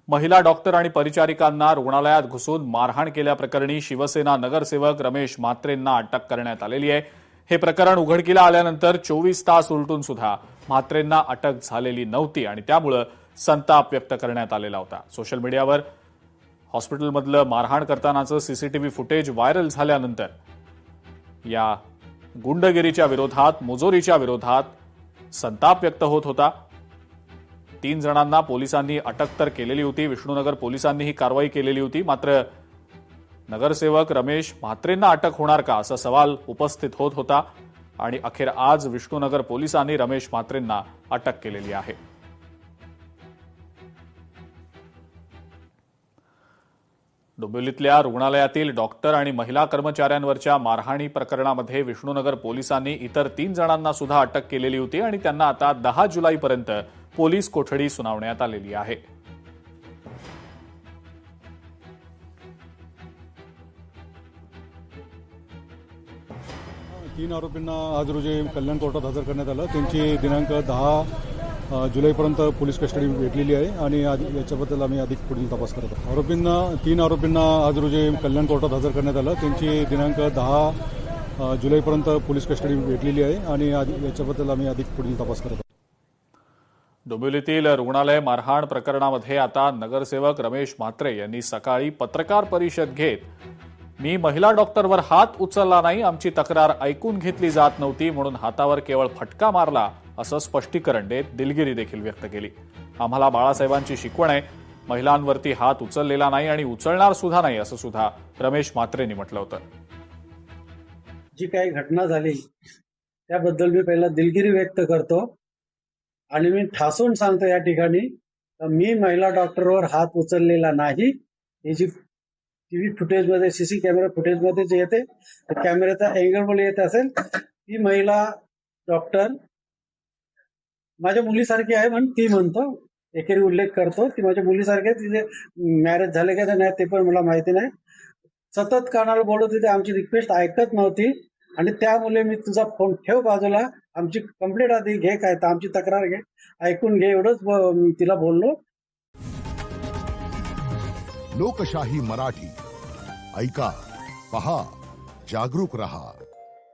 महिला डॉक्टर आणि परिचारिकांना रुग्णालयात घुसून मारहाण केल्याप्रकरणी शिवसेना नगरसेवक रमेश म्हात्रेंना अटक करण्यात आलेली आहे। हे प्रकरण उघडकीला आल्यानंतर 24 तास उलटून सुद्धा म्हात्रेंना अटक झालेली नव्हती आणि त्यामुळे संताप व्यक्त करण्यात आलेला होता। सोशल मीडियावर हॉस्पिटलमधलं मारहाण करतानाचं सीसीटीव्ही फुटेज व्हायरल झाल्यानंतर या गुंडगिरीच्या विरोधात, मुजोरीच्या विरोधात संताप व्यक्त होत होता। 3 जणांना पोलिसांनी अटक तर केलेली होती। विष्णुनगर पोलिसांनी ही कारवाई केलेली होती। मात्र नगरसेवक रमेश म्हात्रेंना अटक होणार का असा सवाल उपस्थित होत होता आणि अखेर आज विष्णुनगर पोलिसांनी रमेश म्हात्रेंना अटक केलेली आहे। डोंबिवलीतल्या रुग्णालयातील डॉक्टर आणि महिला कर्मचाऱ्यांवरच्या मारहाणी प्रकरणामध्ये विष्णुनगर पोलिसांनी इतर 3 जणांना सुद्धा अटक केलेली होती आणि त्यांना आता 10 जुलैपर्यंत पोलीस कोठडी सुनावण्यात आलेली आहे। तीन आरोपींना आज रोजी कल्याण कोर्टात हजर करण्यात आलं। त्यांची दिनांक 10 जुलैपर्यंत पोलीस कस्टडी भेटलेली आहे आणि याच्याबद्दल आम्ही अधिक पुढील तपास करत आहोत। 3 आरोपींना आज रोजी कल्याण कोर्टात हजर करण्यात आलं। त्यांची दिनांक 10 जुलैपर्यंत पोलीस कस्टडी भेटलेली आहे आणि याच्याबद्दल आम्ही अधिक पुढील तपास करत आहोत। डोंबिवलीतील रुग्णालय मारहाण प्रकरणामध्ये आता नगरसेवक रमेश म्हात्रे यांनी सकाळी पत्रकार परिषद घेत मी महिला डॉक्टरवर हात उचलला नाही, आमची तक्रार ऐकून घेतली जात नव्हती म्हणून हातावर केवळ फटका मारला असं स्पष्टीकरण देत दिलगिरी देखील व्यक्त केली। आम्हाला बाळासाहेबांची शिकवण आहे, महिलांवरती हात उचललेला नाही आणि उचलणार सुद्धा नाही असं सुद्धा रमेश म्हात्रेंनी म्हटलं होतं। जी काही घटना झाली त्याबद्दल मी पहिला दिलगिरी व्यक्त करतो आणि मी ठासून सांगतो या ठिकाणी मी महिला डॉक्टरवर हात उचललेला नाही। ही जी टीव्ही फुटेजमध्ये, सीसी कॅमेरा फुटेजमध्ये जे येते, कॅमेऱ्याचा अँगल येत असेल, ती महिला डॉक्टर माझ्या मुलीसारखी आहे म्हणून ती म्हणतो, एकेरी उल्लेख करतो ती माझ्या मुलीसारखी आहे। तिचे मॅरेज झाले का नाही ते पण मला माहिती नाही। सतत कानाला बोलत होते, आमची रिक्वेस्ट ऐकत नव्हती आणि त्यामुळे मी तुझा फोन ठेव बाजूला, आमची कंप्लेंट आधी घे, काय तर आमची तक्रार घे, ऐकून घे, एवढंच तिला बोललो। लोकशाही मराठी ऐका, पहा, जागरूक रहा।